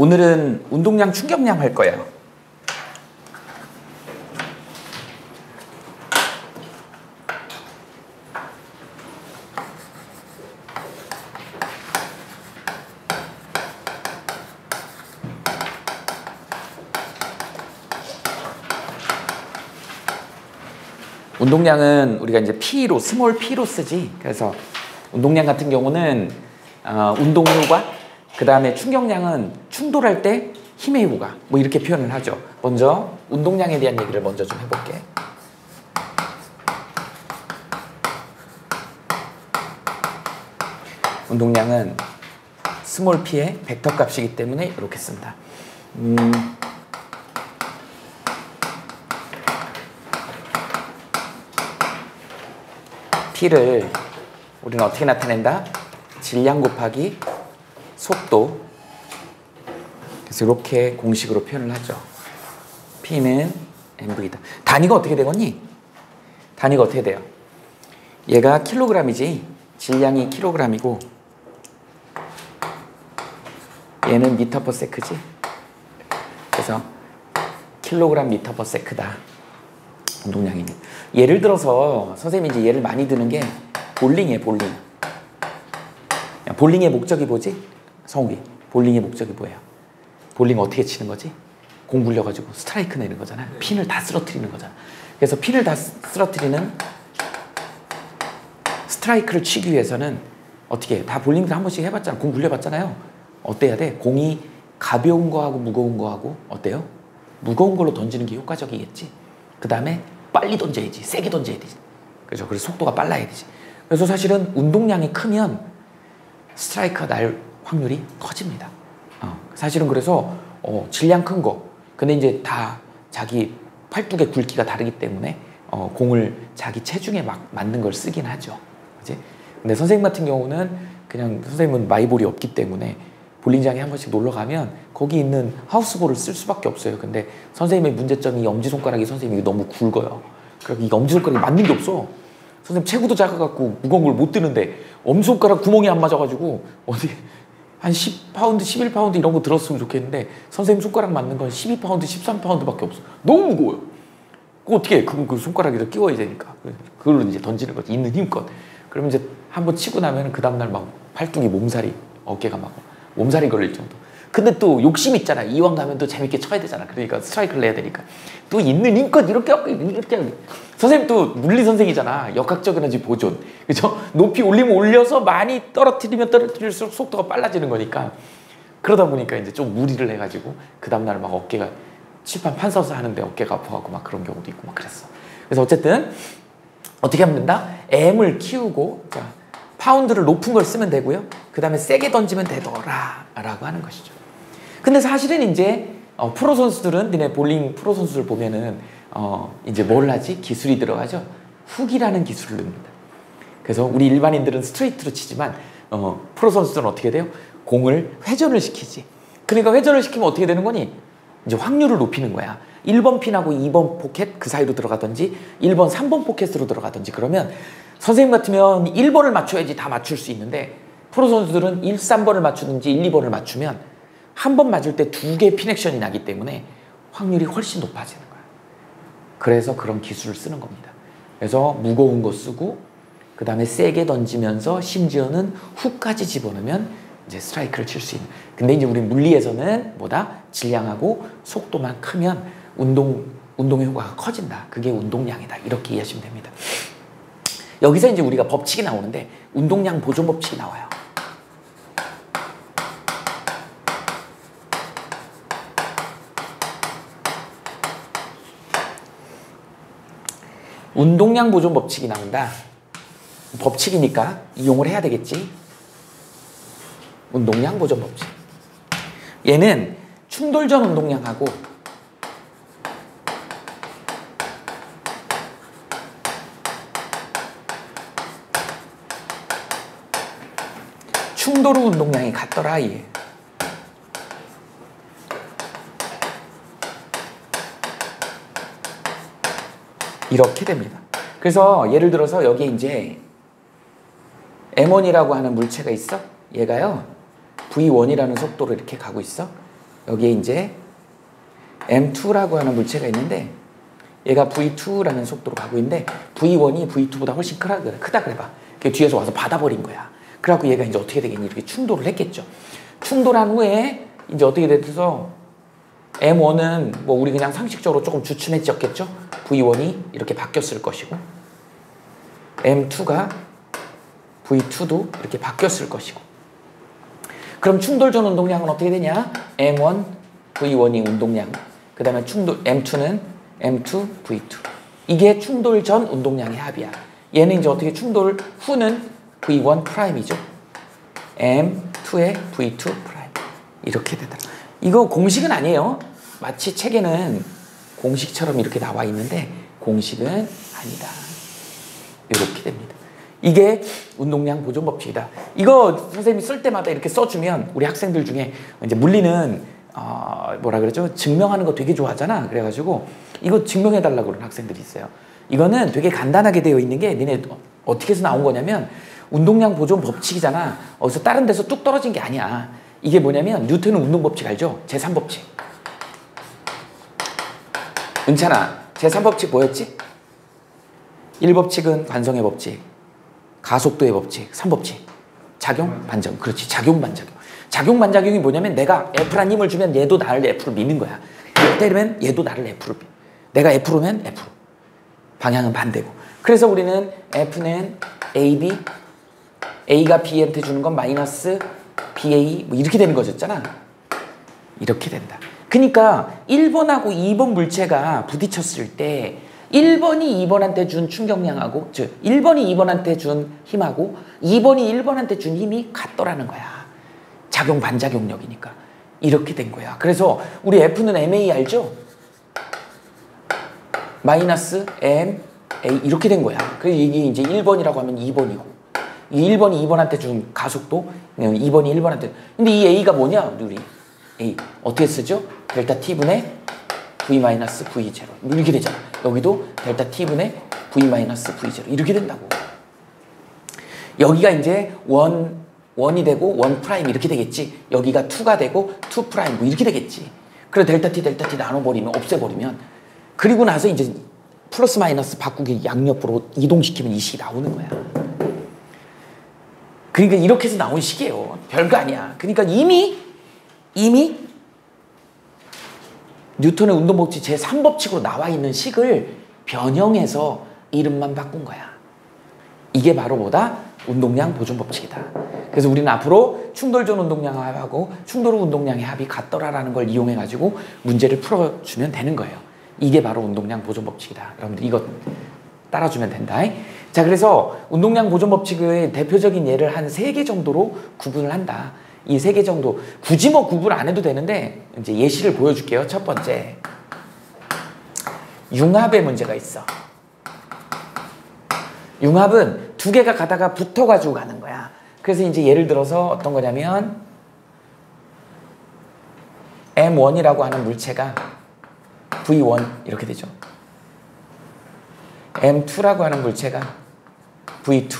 오늘은 운동량, 충격량 할 거예요. 운동량은 우리가 이제 P로, 스몰 P로 쓰지. 그래서 운동량 같은 경우는 운동 효과, 그 다음에 충격량은 충돌할 때 힘의 효과, 뭐 이렇게 표현을 하죠. 먼저 운동량에 대한 얘기를 먼저 좀 해볼게. 운동량은 스몰 P의 벡터 값이기 때문에 이렇게 쓴다. P를 우리는 어떻게 나타낸다? 질량 곱하기 속도. 그래서 이렇게 공식으로 표현을 하죠. P는 mv다. 단위가 어떻게 되겠니? 단위가 어떻게 돼요? 얘가 킬로그램이지. 질량이 킬로그램이고 얘는 미터 퍼 세크지. 그래서 킬로그램 미터 퍼 세크다. 운동량입니다. 예를 들어서 선생님이 이제 예를 많이 드는 게 볼링이에요. 볼링. 야, 볼링의 목적이 뭐지? 성욱이. 볼링의 목적이 뭐예요? 볼링 어떻게 치는 거지? 공 굴려가지고 스트라이크 내는 거잖아. 핀을 다 쓰러뜨리는 거잖아. 그래서 핀을 다 쓰러뜨리는 스트라이크를 치기 위해서는 어떻게 해? 다 볼링들 한 번씩 해봤잖아. 공 굴려봤잖아요. 어때야 돼? 공이 가벼운 거하고 무거운 거하고 어때요? 무거운 걸로 던지는 게 효과적이겠지. 그 다음에 빨리 던져야지. 세게 던져야 되지. 그죠? 그래서 속도가 빨라야 되지. 그래서 사실은 운동량이 크면 스트라이크가 날 확률이 커집니다. 사실은 그래서 질량 큰 거. 근데 이제 다 자기 팔뚝의 굵기가 다르기 때문에 공을 자기 체중에 맞는 걸 쓰긴 하죠. 그치? 근데 선생님 같은 경우는 그냥 선생님은 마이볼이 없기 때문에 볼링장에 한 번씩 놀러 가면 거기 있는 하우스볼을 쓸 수밖에 없어요. 근데 선생님의 문제점이 엄지손가락이 선생님이 너무 굵어요. 그래서 이 엄지손가락이 맞는 게 없어. 선생님 체구도 작아갖고 무거운 걸 못 드는데 엄지손가락 구멍이 안 맞아가지고 어디 한 10파운드, 11파운드 이런 거 들었으면 좋겠는데 선생님 손가락 맞는 건 12파운드, 13파운드밖에 없어. 너무 무거워요. 그거 어떻게 해? 그 손가락에다 끼워야 되니까. 그걸로 이제 던지는 거지. 있는 힘껏. 그러면 이제 한번 치고 나면 그 다음날 막 팔뚝이 몸살이, 어깨가 막 몸살이 걸릴 정도. 근데 또 욕심 있잖아. 이왕 가면 또 재밌게 쳐야 되잖아. 그러니까 스트라이크를 내야 되니까. 또 있는 힘껏 이렇게 하고 이렇게. 선생님 또 물리 선생이잖아. 역학적 에너지 보존. 그죠? 높이 올리면 올려서 많이 떨어뜨리면 떨어뜨릴수록 속도가 빨라지는 거니까. 그러다 보니까 이제 좀 무리를 해가지고 그 다음날 막 어깨가 칠판 판 서서 하는데 어깨가 아파갖고 막 그런 경우도 있고 막 그랬어. 그래서 어쨌든 어떻게 하면 된다? M을 키우고 자, 파운드를 높은 걸 쓰면 되고요. 그 다음에 세게 던지면 되더라 라고 하는 것이죠. 근데 사실은 이제 프로 선수들은 니네 볼링 프로 선수들 보면은 이제 뭘 하지? 기술이 들어가죠. 훅이라는 기술을 넣습니다. 그래서 우리 일반인들은 스트레이트로 치지만 프로 선수들은 어떻게 돼요? 공을 회전을 시키지. 그러니까 회전을 시키면 어떻게 되는 거니? 이제 확률을 높이는 거야. 1번 핀하고 2번 포켓 그 사이로 들어가든지 1번, 3번 포켓으로 들어가든지 그러면 선생님 같으면 1번을 맞춰야지 다 맞출 수 있는데 프로 선수들은 1, 3번을 맞추든지 1, 2번을 맞추면 한 번 맞을 때 2개의 핀 액션이 나기 때문에 확률이 훨씬 높아지는 거야. 그래서 그런 기술을 쓰는 겁니다. 그래서 무거운 거 쓰고 그 다음에 세게 던지면서 심지어는 훅까지 집어넣으면 이제 스트라이크를 칠 수 있는. 근데 이제 우리 물리에서는 뭐다? 질량하고 속도만 크면 운동의 효과가 커진다. 그게 운동량이다. 이렇게 이해하시면 됩니다. 여기서 이제 우리가 법칙이 나오는데 운동량 보존 법칙이 나와요. 운동량 보존 법칙이 나온다. 법칙이니까 이용을 해야 되겠지. 운동량 보존 법칙. 얘는 충돌 전 운동량하고 충돌 후 운동량이 같더라. 얘. 이렇게 됩니다. 그래서 예를 들어서 여기 이제 M1이라고 하는 물체가 있어. 얘가요 V1이라는 속도로 이렇게 가고 있어. 여기에 이제 M2라고 하는 물체가 있는데 얘가 V2라는 속도로 가고 있는데 V1이 V2보다 훨씬 크다 그래봐. 뒤에서 와서 받아버린 거야. 그래갖고 얘가 이제 어떻게 되겠니? 이렇게 충돌을 했겠죠. 충돌한 후에 이제 어떻게 돼서 M1은 뭐 우리 그냥 상식적으로 조금 주춤해졌겠죠. V1이 이렇게 바뀌었을 것이고 M2가 V2도 이렇게 바뀌었을 것이고 그럼 충돌 전 운동량은 어떻게 되냐? M1, V1이 운동량 그 다음에 M2는 M2, V2 이게 충돌 전 운동량의 합이야. 얘는 이제 어떻게 충돌 후는 V1 프라임이죠. M2의 V2 프라임 이렇게 되더라. 이거 공식은 아니에요. 마치 책에는 공식처럼 이렇게 나와 있는데 공식은 아니다. 이렇게 됩니다. 이게 운동량 보존 법칙이다. 이거 선생님이 쓸 때마다 이렇게 써주면 우리 학생들 중에 이제 물리는 뭐라 그러죠? 증명하는 거 되게 좋아하잖아. 그래가지고 이거 증명해달라고 그러는 학생들이 있어요. 이거는 되게 간단하게 되어 있는 게 니네 어떻게 해서 나온 거냐면 운동량 보존 법칙이잖아. 어디서 다른 데서 뚝 떨어진 게 아니야. 이게 뭐냐면 뉴턴은 운동 법칙 알죠? 제3법칙. 은찬아, 제3법칙 뭐였지? 1법칙은 관성의 법칙, 가속도의 법칙, 3법칙. 작용, 반작용. 그렇지, 작용, 반작용. 작용, 반작용이 뭐냐면 내가 F란 힘을 주면 얘도 나를 F로 미는 거야. 때리면 얘도 나를 F로 미. 내가 F로면 F로. 방향은 반대고. 그래서 우리는 F는 AB, A가 B한테 주는 건 마이너스 BA 뭐 이렇게 되는 거였잖아. 이렇게 된다. 그러니까 1번하고 2번 물체가 부딪혔을 때 1번이 2번한테 준 충격량하고 즉 1번이 2번한테 준 힘하고 2번이 1번한테 준 힘이 같더라는 거야. 작용 반작용력이니까. 이렇게 된 거야. 그래서 우리 F는 MA 알죠? 마이너스 M, A 이렇게 된 거야. 그래서 이게 이제 1번이라고 하면 2번이고 이 1번이 2번한테 준 가속도 2번이 1번한테 근데 이 A가 뭐냐? 우리 A 어떻게 쓰죠? 델타 T분의 V 마이너스 V 제로 이렇게 되잖아. 여기도 델타 T분의 V 마이너스 V 제로 이렇게 된다고. 여기가 이제 1이 되고 1 프라임 이렇게 되겠지. 여기가 2가 되고 2 프라임 뭐 이렇게 되겠지. 그래 델타 T 나눠버리면 없애버리면 그리고 나서 이제 플러스 마이너스 바꾸기 양옆으로 이동시키면 이 식이 나오는 거야. 그러니까 이렇게 해서 나온 식이에요. 별거 아니야. 그러니까 이미 뉴턴의 운동법칙 제3법칙으로 나와 있는 식을 변형해서 이름만 바꾼 거야. 이게 바로 뭐다? 운동량 보존 법칙이다. 그래서 우리는 앞으로 충돌 전 운동량 합하고 충돌 후 운동량의 합이 같더라라는 걸 이용해가지고 문제를 풀어주면 되는 거예요. 이게 바로 운동량 보존 법칙이다. 여러분들 이거 따라주면 된다. 자, 그래서 운동량 보존 법칙의 대표적인 예를 한 3개 정도로 구분을 한다. 이 3개 정도 굳이 뭐 구분 안 해도 되는데 이제 예시를 보여줄게요. 첫 번째 융합의 문제가 있어. 융합은 2개가 가다가 붙어가지고 가는 거야. 그래서 이제 예를 들어서 어떤 거냐면 M1이라고 하는 물체가 V1 이렇게 되죠. M2라고 하는 물체가 V2.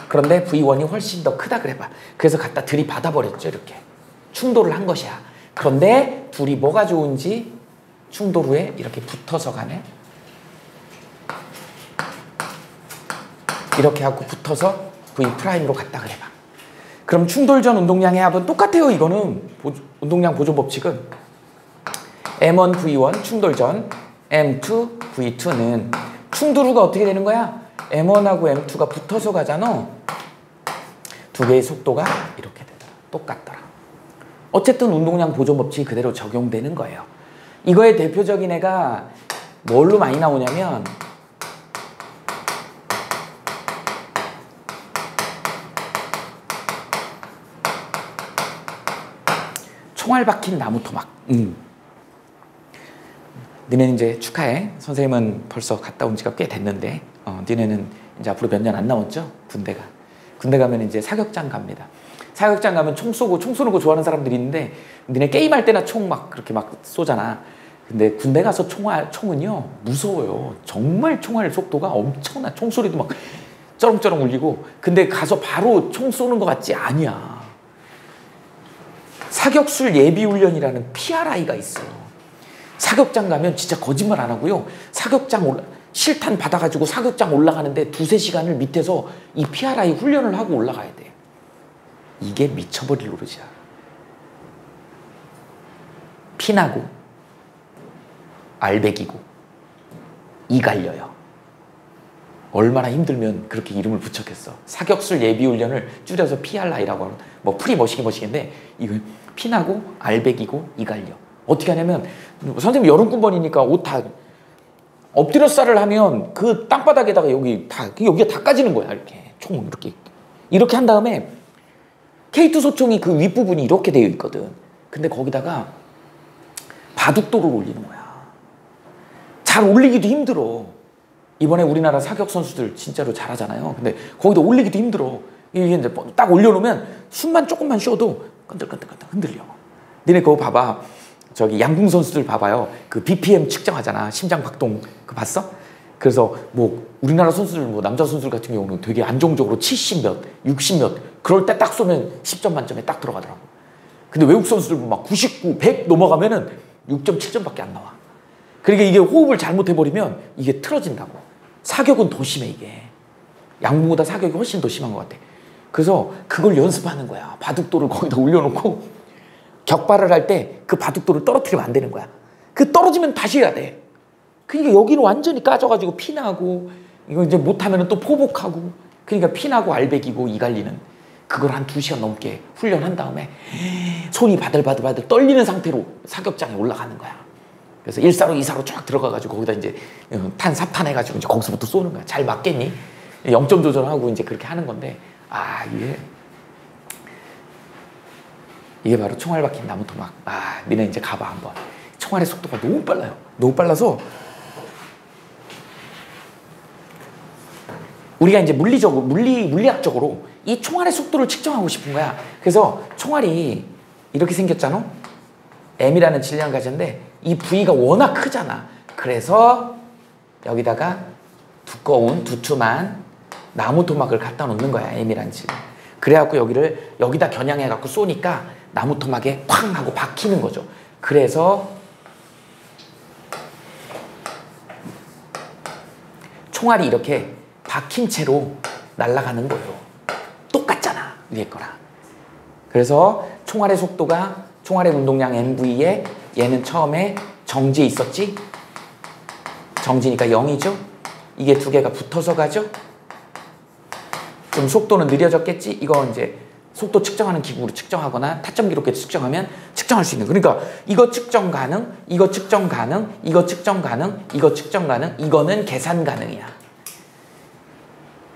그런데 V1이 훨씬 더 크다 그래봐. 그래서 갖다 들이받아버렸죠. 이렇게. 충돌을 한 것이야. 그런데 둘이 뭐가 좋은지 충돌 후에 이렇게 붙어서 가네. 이렇게 하고 붙어서 V'으로 갔다 그래봐. 그럼 충돌 전 운동량의 합은 똑같아요. 이거는 운동량 보존 법칙은 M1 V1 충돌 전 M2 V2는 충돌 후가 어떻게 되는 거야? M1하고 M2가 붙어서 가잖아. 2개의 속도가 이렇게 되더라. 똑같더라. 어쨌든 운동량 보존 법칙이 그대로 적용되는 거예요. 이거의 대표적인 애가 뭘로 많이 나오냐면 총알 박힌 나무 토막. 니네는 이제 축하해. 선생님은 벌써 갔다 온 지가 꽤 됐는데 니네는 이제 앞으로 몇 년 안 남았죠? 군대가. 군대 가면 이제 사격장 갑니다. 사격장 가면 총 쏘는 거 좋아하는 사람들이 있는데 니네 게임할 때나 총 막 그렇게 막 쏘잖아. 근데 군대 가서 총은요 무서워요. 정말 총알 속도가 엄청나. 총소리도 막 쩌렁쩌렁 울리고. 근데 가서 바로 총 쏘는 것 같지? 아니야. 사격술 예비훈련이라는 PRI가 있어요. 사격장 가면 진짜 거짓말 안 하고요. 실탄 받아가지고 사격장 올라가는데 2~3시간을 밑에서 이 PRI 훈련을 하고 올라가야 돼. 이게 미쳐버릴 노릇이야. 피나고 알배기고 이 갈려요. 얼마나 힘들면 그렇게 이름을 붙였겠어. 사격술 예비훈련을 줄여서 PRI라고 하는, 뭐 프리 머시기인데 이거 피나고 알배기고 이 갈려. 어떻게 하냐면 선생님 여름군번이니까 옷 다 엎드려 쌀을 하면 그 땅바닥에다가 여기가 다 까지는 거야. 이렇게 총 이렇게 한 다음에 K2 소총이 그 윗부분이 이렇게 되어 있거든. 근데 거기다가 바둑돌을 올리는 거야. 잘 올리기도 힘들어. 이번에 우리나라 사격 선수들 진짜로 잘하잖아요. 근데 거기다 올리기도 힘들어. 이게 이제 딱 올려놓으면 숨만 조금만 쉬어도 끈들끈들 흔들려. 니네 그거 봐봐. 저기 양궁 선수들 봐봐요. 그 BPM 측정하잖아. 심장 박동 그거 봤어? 그래서 뭐 우리나라 선수들 뭐 남자 선수들 같은 경우는 되게 안정적으로 70 몇, 60 몇 그럴 때 딱 쏘면 10점 만점에 딱 들어가더라고. 근데 외국 선수들 막 99, 100 넘어가면은 6.7점밖에 안 나와. 그러니까 이게 호흡을 잘못해버리면 이게 틀어진다고. 사격은 더 심해 이게. 양궁보다 사격이 훨씬 더 심한 것 같아. 그래서 그걸 연습하는 거야. 바둑돌을 거기다 올려놓고 격발을 할 때 그 바둑돌을 떨어뜨리면 안 되는 거야. 그 떨어지면 다시 해야 돼. 그러니까 여기는 완전히 까져가지고 피나고 이거 이제 못하면 또 포복하고 그러니까 피나고 알배기고 이갈리는 그걸 한 2시간 넘게 훈련한 다음에 손이 바들바들 떨리는 상태로 사격장에 올라가는 거야. 그래서 1사로 2사로 쫙 들어가가지고 거기다 이제 탄 4탄 해가지고 이제 거기서부터 쏘는 거야. 잘 맞겠니? 0점 조절하고 이제 그렇게 하는 건데 이게 바로 총알 박힌 나무토막. 니네 이제 가봐 한번. 총알의 속도가 너무 빨라요. 너무 빨라서 우리가 이제 물리학적으로 이 총알의 속도를 측정하고 싶은 거야. 그래서 총알이 이렇게 생겼잖아. M이라는 질량을 가졌는데 이 부위가 워낙 크잖아. 그래서 여기다가 두꺼운 두툼한 나무 토막을 갖다 놓는 거야. M이라는 질량. 그래갖고 여기다 겨냥해갖고 쏘니까 나무 토막에 쾅 하고 박히는 거죠. 그래서 총알이 이렇게 박힌 채로 날아가는 거예요. 똑같잖아. 위에 거랑. 그래서 총알의 속도가 총알의 운동량 MV에 얘는 처음에 정지에 있었지? 정지니까 0이죠? 이게 두 개가 붙어서 가죠? 좀 속도는 느려졌겠지? 이거 이제 속도 측정하는 기구로 측정하거나 타점 기록기로 측정하면 측정할 수 있는. 그러니까 이거 측정 가능, 이거 측정 가능, 이거 측정 가능, 이거 측정 가능, 이거는 계산 가능이야.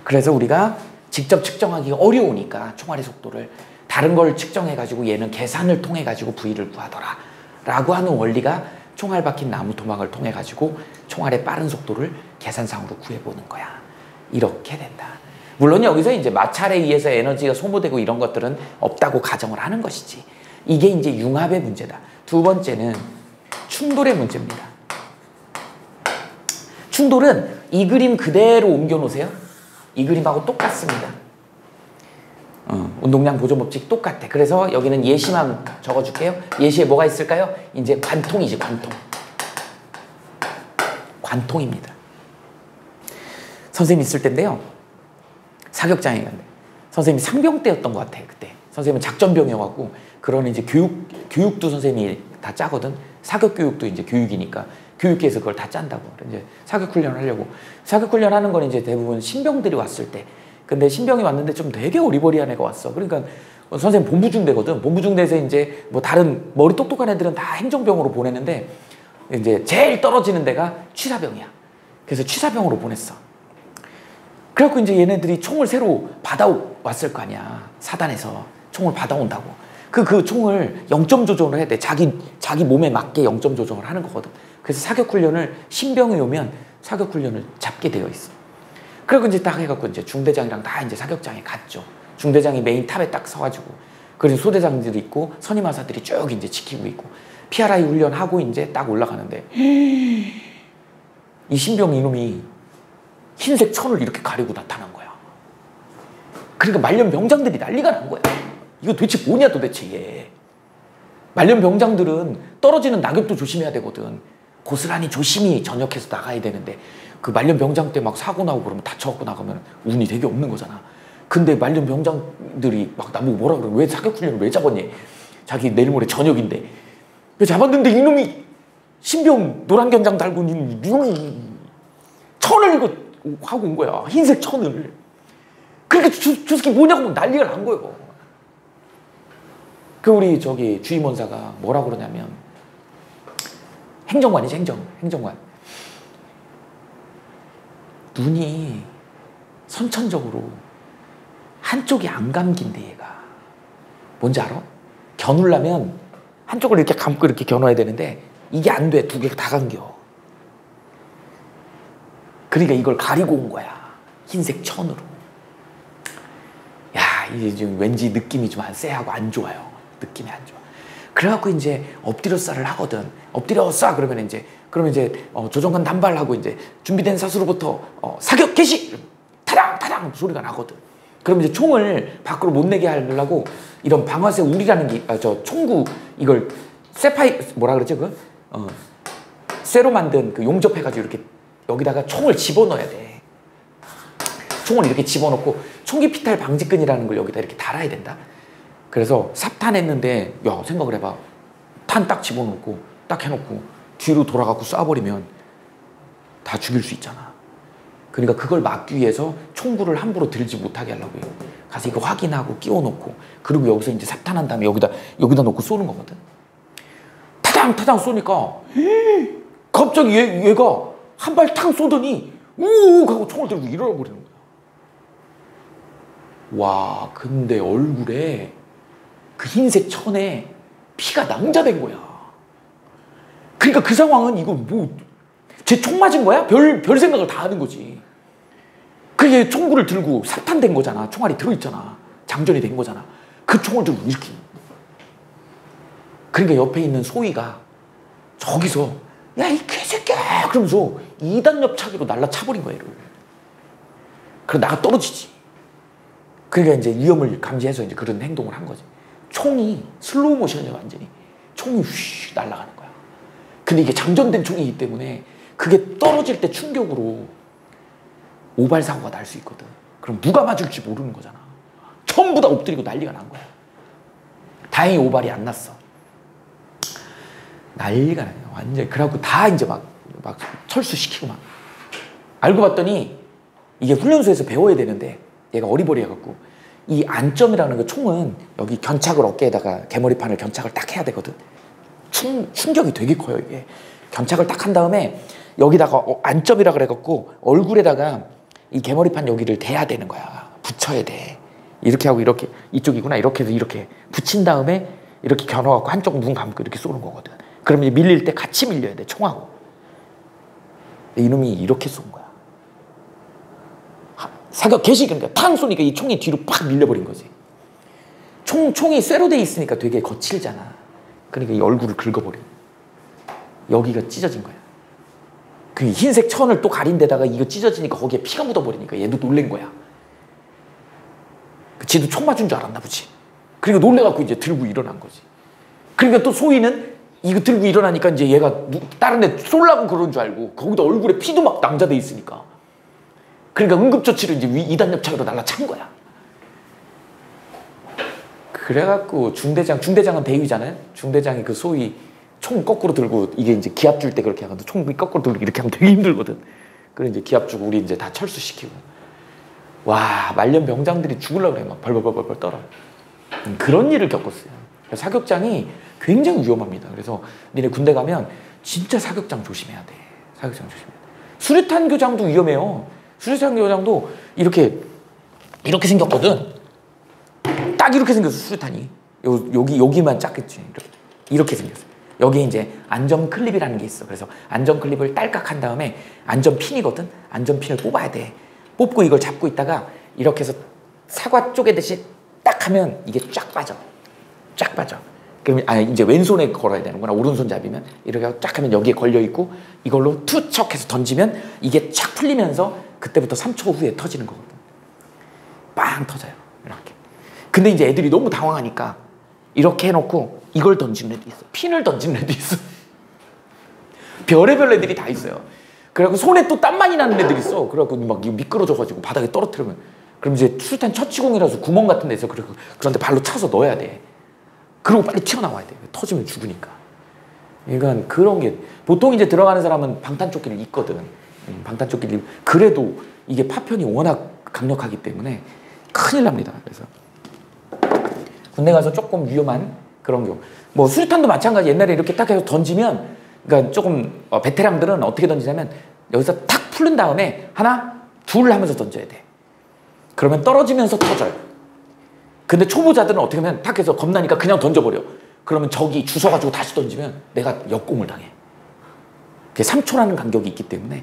그래서 우리가 직접 측정하기 어려우니까 총알의 속도를 다른 걸 측정해가지고 얘는 계산을 통해가지고 부위를 구하더라 라고 하는 원리가 총알 박힌 나무 토막을 통해가지고 총알의 빠른 속도를 계산상으로 구해보는 거야. 이렇게 된다. 물론 여기서 이제 마찰에 의해서 에너지가 소모되고 이런 것들은 없다고 가정을 하는 것이지. 이게 이제 융합의 문제다. 두 번째는 충돌의 문제입니다. 충돌은 이 그림 그대로 옮겨 놓으세요. 이 그림하고 똑같습니다. 운동량 보존 법칙 똑같아. 그래서 여기는 예시만 적어줄게요. 예시에 뭐가 있을까요? 이제 관통이지, 관통. 관통입니다. 선생님 있을 텐데요. 사격장에 갔는데 선생님이 상병대였던 것 같아. 그때 선생님은 작전병이어갖고 그런 이제 교육도 선생님이 다 짜거든. 사격 교육도 이제 교육이니까 교육계에서 그걸 다 짠다고. 이제 사격 훈련을 하려고. 사격 훈련하는 건 이제 대부분 신병들이 왔을 때. 근데 신병이 왔는데 좀 되게 어리버리한 애가 왔어. 그러니까 선생님 본부중대거든. 본부중대에서 이제 뭐 다른 머리 똑똑한 애들은 다 행정병으로 보내는데 이제 제일 떨어지는 데가 취사병이야. 그래서 취사병으로 보냈어. 그래갖고 이제 얘네들이 총을 새로 받아왔을 거 아니야. 사단에서 총을 받아온다고. 그 총을 0점 조정을 해야 돼. 자기 몸에 맞게 0점 조정을 하는 거거든. 그래서 사격훈련을 신병이 오면 사격훈련을 잡게 되어 있어. 그리고 이제 딱 해갖고 이제 중대장이랑 다 이제 사격장에 갔죠. 중대장이 메인 탑에 딱 서가지고. 그래서 소대장들이 있고 선임하사들이 쭉 이제 지키고 있고. PRI 훈련하고 이제 딱 올라가는데 이 신병 이놈이 흰색 천을 이렇게 가리고 나타난 거야. 그러니까 말년 병장들이 난리가 난 거야. 이거 도대체 뭐냐 도대체 얘. 말년 병장들은 떨어지는 낙엽도 조심해야 되거든. 고스란히 조심히 전역해서 나가야 되는데 그 말년 병장 때 막 사고 나고 그러면 다쳐갖고 나가면 운이 되게 없는 거잖아. 근데 말년 병장들이 막 나보고 뭐라 그래. 왜 사격훈련을 왜 잡았니? 자기 내일 모레 저녁인데. 왜 잡았는데 이놈이 신병 노란 견장 달고 있는 천을 이거 하고 온 거야. 흰색 천을. 그러니까 저 새끼 뭐냐고 난리가 난 거예요. 그 우리 저기 주임원사가 뭐라 그러냐면 행정관이지 행정관. 눈이 선천적으로 한쪽이 안 감긴대 얘가. 뭔지 알아? 겨누려면 한쪽을 이렇게 감고 이렇게 겨눠야 되는데 이게 안 돼. 두 개가 다 감겨. 그러니까 이걸 가리고 온 거야. 흰색 천으로. 야, 이게 지금 왠지 느낌이 좀 쎄하고 안 좋아요. 느낌이 안 좋아. 그래갖고 이제 엎드려 쌀을 하거든. 엎드려 쏴 그러면 이제 조정관 단발하고 이제 준비된 사수로부터 사격 개시 타당 소리가 나거든. 그럼 이제 총을 밖으로 못 내게 하려고 이런 방아쇠 울이라는 게 총구 이걸 쇠파이 뭐라 그러지 쇠로 만든 그 용접해가지고 이렇게 여기다가 총을 집어넣어야 돼. 총을 이렇게 집어넣고 총기 피탈 방지끈이라는 걸 여기다 이렇게 달아야 된다. 그래서 삽탄했는데 야 생각을 해봐. 탄 딱 집어넣고 딱 해놓고 뒤로 돌아가고 쏴버리면 다 죽일 수 있잖아. 그러니까 그걸 막기 위해서 총구를 함부로 들지 못하게 하려고요. 가서 이거 확인하고 끼워놓고 그리고 여기서 이제 삽탄한 다음에 여기다 놓고 쏘는 거거든. 타당 쏘니까 갑자기 얘가 한 발 탕 쏘더니 우욱 하고 총을 들고 일어나 버리는 거야. 와 근데 얼굴에 그 흰색 천에 피가 낭자된 거야. 그러니까 그 상황은 이거 뭐 쟤 총 맞은 거야? 별 생각을 다 하는 거지. 그게 총구를 들고 삽탄된 거잖아. 총알이 들어있잖아. 장전이 된 거잖아. 그 총을 들고 이렇게. 그러니까 옆에 있는 소위가 저기서 야 이 개새끼야 그러면서 2단 옆차기로 날라차버린 거야 얘를. 그래 나가 떨어지지. 그러니까 이제 위험을 감지해서 이제 그런 행동을 한 거지. 총이 슬로우 모션이야 완전히. 총이 휘 날아가는 거야. 근데 이게 장전된 총이기 때문에 그게 떨어질 때 충격으로 오발 사고가 날 수 있거든. 그럼 누가 맞을지 모르는 거잖아. 전부 다 엎드리고 난리가 난 거야. 다행히 오발이 안 났어. 난리가 나요. 완전. 그래갖고 다 이제 막 철수시키고 막. 알고 봤더니 이게 훈련소에서 배워야 되는데 얘가 어리버리해갖고 이 안점이라는 그 총은 여기 견착을 어깨에다가 개머리판을 견착을 딱 해야 되거든. 충격이 되게 커요 이게. 견착을 딱 한 다음에 여기다가 안점이라 그래갖고 얼굴에다가 이 개머리판 여기를 대야 되는 거야. 붙여야 돼. 이렇게 하고 이렇게 이쪽이구나 이렇게 해서 이렇게 붙인 다음에 이렇게 겨눠갖고 한쪽 눈 감고 이렇게 쏘는 거거든. 그러면 밀릴 때 같이 밀려야 돼 총하고. 이놈이 이렇게 쏜 거야. 사격 개시. 그러니까 탕 쏘니까 이 총이 뒤로 팍 밀려버린 거지. 총이 쇠로 돼 있으니까 되게 거칠잖아. 그러니까 이 얼굴을 긁어버린. 여기가 찢어진 거야. 그 흰색 천을 또 가린 데다가 이거 찢어지니까 거기에 피가 묻어버리니까 얘도 놀란 거야. 지도 총 맞은 줄 알았나 보지. 그러니까 놀래갖고 이제 들고 일어난 거지. 그러니까 또 소희는 이거 들고 일어나니까 이제 얘가 다른 애 쏠라고 그런 줄 알고 거기다 얼굴에 피도 막 낭자돼 있으니까. 그러니까 응급조치로 이제 2단 옆차기로 날라찬 거야. 그래갖고 중대장은 대위잖아요. 중대장이 그 소위 총 거꾸로 들고 이게 이제 기합 줄 때 그렇게 하거든. 총 거꾸로 들고 이렇게 하면 되게 힘들거든. 그래 이제 기합 주고 우리 이제 다 철수시키고. 와 말년 병장들이 죽으려고 그래. 막 벌벌벌벌 떨어. 그런 일을 겪었어요. 사격장이 굉장히 위험합니다. 그래서 니네 군대 가면 진짜 사격장 조심해야 돼. 사격장 조심해야 돼. 수류탄 교장도 위험해요. 수류탄 교장도 이렇게 생겼거든. 딱 이렇게 생겼어 수류탄이. 여기만 작겠지. 이렇게 생겼어. 여기에 이제 안전 클립이라는 게 있어. 그래서 안전 클립을 딸깍 한 다음에 안전 핀이거든. 안전 핀을 뽑아야 돼. 뽑고 이걸 잡고 있다가 이렇게 해서 사과 쪼개듯이 딱 하면 이게 쫙 빠져. 쫙 빠져. 그럼 이제 왼손에 걸어야 되는구나. 오른손잡이면 이렇게 쫙 하면 여기에 걸려 있고 이걸로 투척해서 던지면 이게 쫙 풀리면서 그때부터 3초 후에 터지는 거거든. 빵 터져요. 이렇게. 근데 이제 애들이 너무 당황하니까 이렇게 해놓고 이걸 던지는 애도 있어. 핀을 던지는 애도 있어. 별의별 애들이 다 있어요. 그래갖고 손에 또 땀 많이 나는 애들이 있어. 그래갖고 막 미끄러져가지고 바닥에 떨어뜨리면. 그럼 이제 수류탄 처치공이라서 구멍 같은 데 있어. 그런데 발로 차서 넣어야 돼. 그리고 빨리 튀어나와야 돼. 터지면 죽으니까. 그러니까 그런 게 보통 이제 들어가는 사람은 방탄조끼를 입거든. 방탄조끼를 그래도 이게 파편이 워낙 강력하기 때문에 큰일 납니다. 그래서 군대 가서 조금 위험한 그런 경우. 뭐 수류탄도 마찬가지. 옛날에 이렇게 딱 해서 던지면, 그러니까 조금 베테랑들은 어떻게 던지냐면 여기서 탁 풀른 다음에 하나, 둘 하면서 던져야 돼. 그러면 떨어지면서 터져요. 근데 초보자들은 어떻게 하면 탁 해서 겁나니까 그냥 던져버려. 그러면 적이 주워가지고 다시 던지면 내가 역공을 당해. 그게 3초라는 간격이 있기 때문에.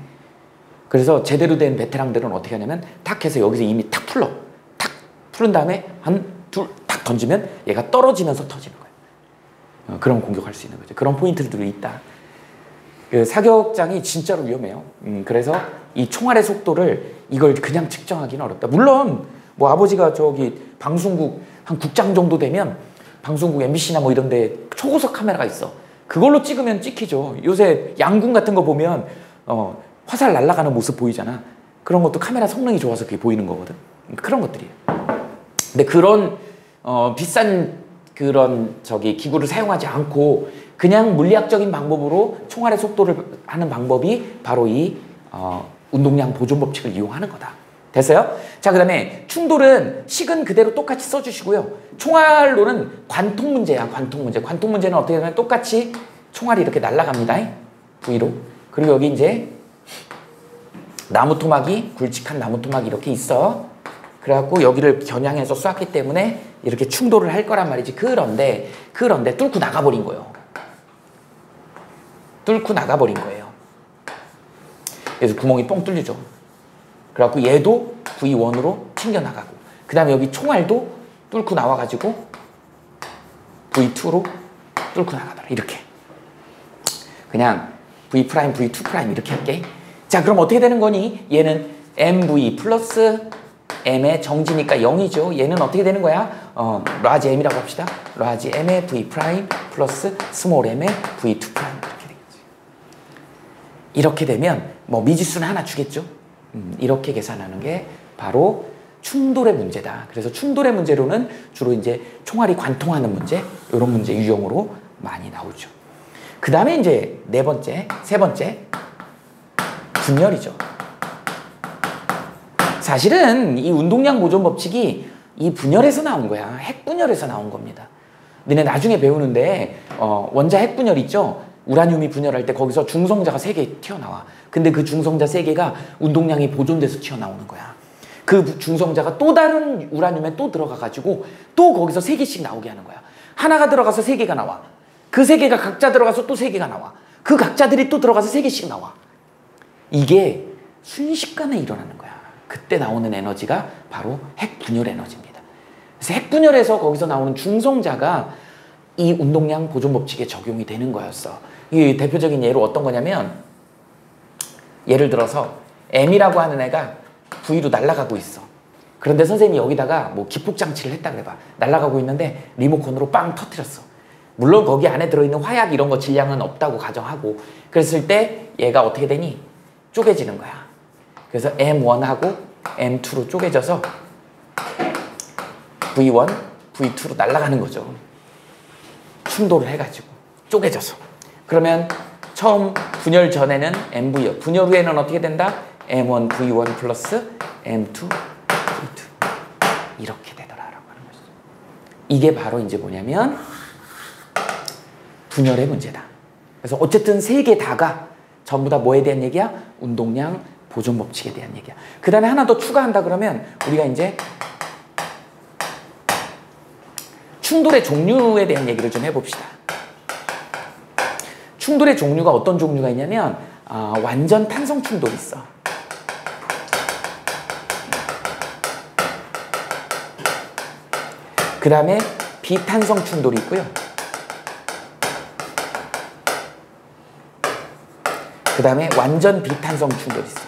그래서 제대로 된 베테랑들은 어떻게 하냐면 탁 해서 여기서 이미 탁 풀러. 탁 풀은 다음에 한, 둘, 탁 던지면 얘가 떨어지면서 터지는 거예요. 그런 공격할 수 있는 거죠. 그런 포인트들이 있다. 그 사격장이 진짜로 위험해요. 그래서 이 총알의 속도를 이걸 그냥 측정하기는 어렵다. 물론 뭐 아버지가 저기 방송국 한 국장 정도 되면 방송국 MBC나 뭐 이런 데 초고속 카메라가 있어. 그걸로 찍으면 찍히죠. 요새 양궁 같은 거 보면 화살 날아가는 모습 보이잖아. 그런 것도 카메라 성능이 좋아서 그게 보이는 거거든. 그런 것들이에요. 근데 그런 비싼 그런 저기 기구를 사용하지 않고 그냥 물리학적인 방법으로 총알의 속도를 하는 방법이 바로 이 운동량 보존 법칙을 이용하는 거다. 됐어요? 자, 그 다음에 충돌은 식은 그대로 똑같이 써주시고요. 총알로는 관통 문제야. 관통 문제. 관통 문제는 어떻게 되면 똑같이 총알이 이렇게 날아갑니다. V로. 그리고 여기 이제 나무 토막이, 굵직한 나무 토막이 이렇게 있어. 그래갖고 여기를 겨냥해서 쏘았기 때문에 이렇게 충돌을 할 거란 말이지. 그런데 뚫고 나가버린 거예요. 뚫고 나가버린 거예요. 그래서 구멍이 뻥 뚫리죠. 그래갖고 얘도 V1으로 튕겨나가고, 그 다음에 여기 총알도 뚫고 나와가지고 V2로 뚫고 나가더라. 이렇게. 그냥 V', V2' 이렇게 할게. 자, 그럼 어떻게 되는 거니? 얘는 MV 플러스 M의 정지니까 0이죠. 얘는 어떻게 되는 거야? 라지 M이라고 합시다. 라지 M의 V' 플러스 스몰 M의 V2' 이렇게 되겠지. 이렇게 되면 뭐 미지수는 하나 주겠죠. 이렇게 계산하는 게 바로 충돌의 문제다. 그래서 충돌의 문제로는 주로 이제 총알이 관통하는 문제, 이런 문제 유형으로 많이 나오죠. 그 다음에 이제 세 번째, 분열이죠. 사실은 이 운동량 보존 법칙이 이 분열에서 나온 거야. 핵분열에서 나온 겁니다. 너네 나중에 배우는데 원자 핵분열 있죠? 우라늄이 분열할 때 거기서 중성자가 3개 튀어나와. 근데 그 중성자 3개가 운동량이 보존돼서 튀어나오는 거야. 그 중성자가 또 다른 우라늄에 또 들어가가지고 또 거기서 3개씩 나오게 하는 거야. 하나가 들어가서 3개가 나와. 그 3개가 각자 들어가서 또 3개가 나와. 그 각자들이 또 들어가서 3개씩 나와. 이게 순식간에 일어나는 거야. 그때 나오는 에너지가 바로 핵분열 에너지입니다. 그래서 핵분열에서 거기서 나오는 중성자가 이 운동량 보존 법칙에 적용이 되는 거였어. 이 대표적인 예로 어떤 거냐면, 예를 들어서 M이라고 하는 애가 V로 날아가고 있어. 그런데 선생님이 여기다가 뭐 기폭장치를 했다 그래봐. 날아가고 있는데 리모컨으로 빵 터뜨렸어. 물론 거기 안에 들어있는 화약 이런 거 질량은 없다고 가정하고, 그랬을 때 얘가 어떻게 되니? 쪼개지는 거야. 그래서 M1하고 M2로 쪼개져서 V1, V2로 날아가는 거죠. 충돌을 해가지고 쪼개져서. 그러면 처음 분열 전에는 MV, 분열 후에는 어떻게 된다? M1, V1 플러스 M2, V2 이렇게 되더라라고 하는 거죠. 이게 바로 이제 뭐냐면 분열의 문제다. 그래서 어쨌든 3개 다가 전부 다 뭐에 대한 얘기야? 운동량 보존 법칙에 대한 얘기야. 그 다음에 하나 더 추가한다 그러면 우리가 이제 충돌의 종류에 대한 얘기를 좀 해봅시다. 충돌의 종류가 어떤 종류가 있냐면 완전 탄성 충돌이 있어. 그 다음에 비탄성 충돌이 있고요. 그 다음에 완전 비탄성 충돌이 있어.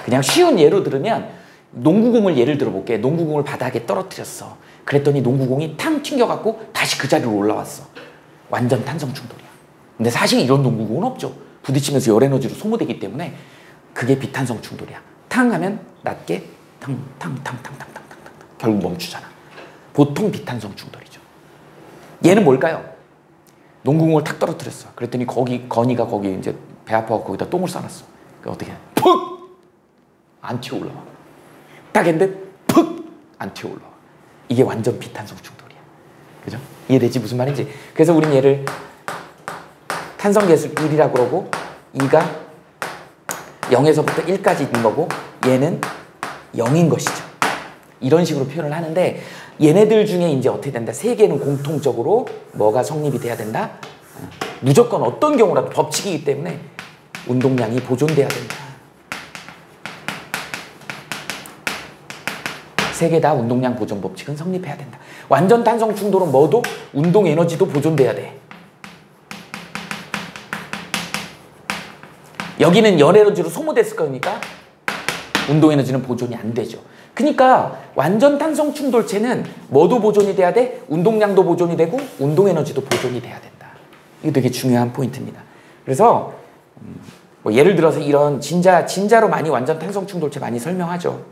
그냥 쉬운 예로 들으면 농구공을 예를 들어볼게. 농구공을 바닥에 떨어뜨렸어. 그랬더니 농구공이 탕 튕겨갖고 다시 그 자리로 올라왔어. 완전 탄성 충돌이야. 근데 사실 이런 농구공은 없죠. 부딪히면서 열 에너지로 소모되기 때문에 그게 비탄성 충돌이야. 탕 하면 낮게 탕 결국 멈추잖아. 보통 비탄성 충돌이죠. 얘는 뭘까요? 농구공을 탁 떨어뜨렸어. 그랬더니 건이가 거기 이제 배 아파서 거기다 똥을 싸놨어. 그 어떻게 해? 푹! 안 튀어 올라와. 딱 했는데 푹! 안 튀어 올라와. 이게 완전 비탄성 충돌이야. 그죠? 이해되지? 무슨 말인지. 그래서 우린 얘를 탄성계수 1이라고 그러고 2가 0에서부터 1까지 있는 거고 얘는 0인 것이죠. 이런 식으로 표현을 하는데 얘네들 중에 이제 어떻게 된다? 세 개는 공통적으로 뭐가 성립이 돼야 된다? 무조건 어떤 경우라도 법칙이기 때문에 운동량이 보존돼야 된다. 세 개 다 운동량 보존 법칙은 성립해야 된다. 완전 탄성 충돌은 뭐도 운동 에너지도 보존돼야 돼. 여기는 열 에너지로 소모됐을 거니까 운동 에너지는 보존이 안 되죠. 그러니까 완전 탄성 충돌체는 뭐도 보존이 돼야 돼? 운동량도 보존이 되고 운동 에너지도 보존이 돼야 된다. 이게 되게 중요한 포인트입니다. 그래서 뭐 예를 들어서 이런 진짜로 많이 완전 탄성 충돌체 많이 설명하죠.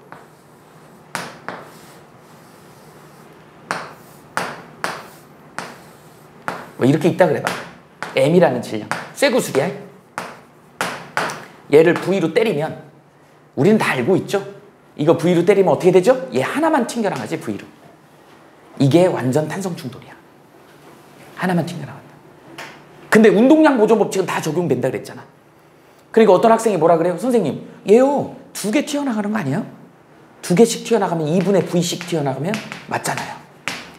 뭐 이렇게 있다 그래봐. M이라는 질량. 쇠구슬이야. 얘를 V로 때리면 우리는 다 알고 있죠? 이거 V로 때리면 어떻게 되죠? 얘 하나만 튕겨나가지 V로. 이게 완전 탄성 충돌이야. 하나만 튕겨나간다. 근데 운동량 보존 법칙은 다 적용된다 그랬잖아. 그러니까 어떤 학생이 뭐라 그래요? 선생님, 얘요 2개 튀어나가는 거 아니에요? 2개씩 튀어나가면 2분의 V씩 튀어나가면 맞잖아요.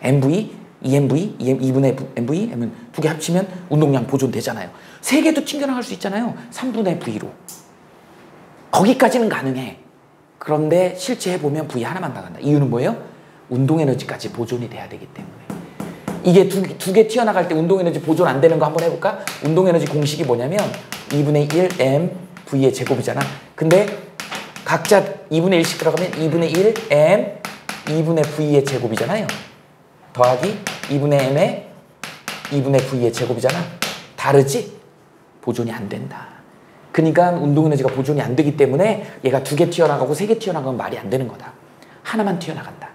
MV, EMV, 2분의 MV, 하면 2개 합치면 운동량 보존되잖아요. 3개도 튕겨나갈 수 있잖아요. 3분의 V로. 거기까지는 가능해. 그런데 실제 해보면 V 하나만 나간다. 이유는 뭐예요? 운동 에너지까지 보존이 돼야 되기 때문에. 이게 두 개 튀어나갈 때 운동 에너지 보존 안 되는 거 한번 해볼까? 운동 에너지 공식이 뭐냐면 2분의 1 M V의 제곱이잖아. 근데 각자 2분의 1씩 들어가면 2분의 1 M 2분의 V의 제곱이잖아요. 더하기 2분의 M의 2분의 V의 제곱이잖아. 다르지? 보존이 안 된다. 그러니까 운동 에너지가 보존이 안 되기 때문에 얘가 2개 튀어나가고 3개 튀어나가면 말이 안 되는 거다. 하나만 튀어나간다.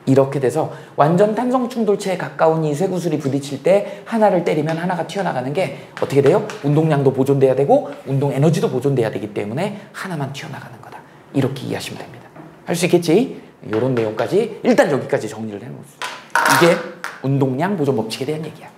이렇게 돼서 완전 탄성 충돌체에 가까운 이 쇠구슬이 부딪힐 때 하나를 때리면 하나가 튀어나가는 게 어떻게 돼요? 운동량도 보존돼야 되고 운동 에너지도 보존돼야 되기 때문에 하나만 튀어나가는 거다. 이렇게 이해하시면 됩니다. 할 수 있겠지? 이런 내용까지 일단 여기까지 정리를 해놓습니다. 이게 운동량 보존 법칙에 대한 얘기야.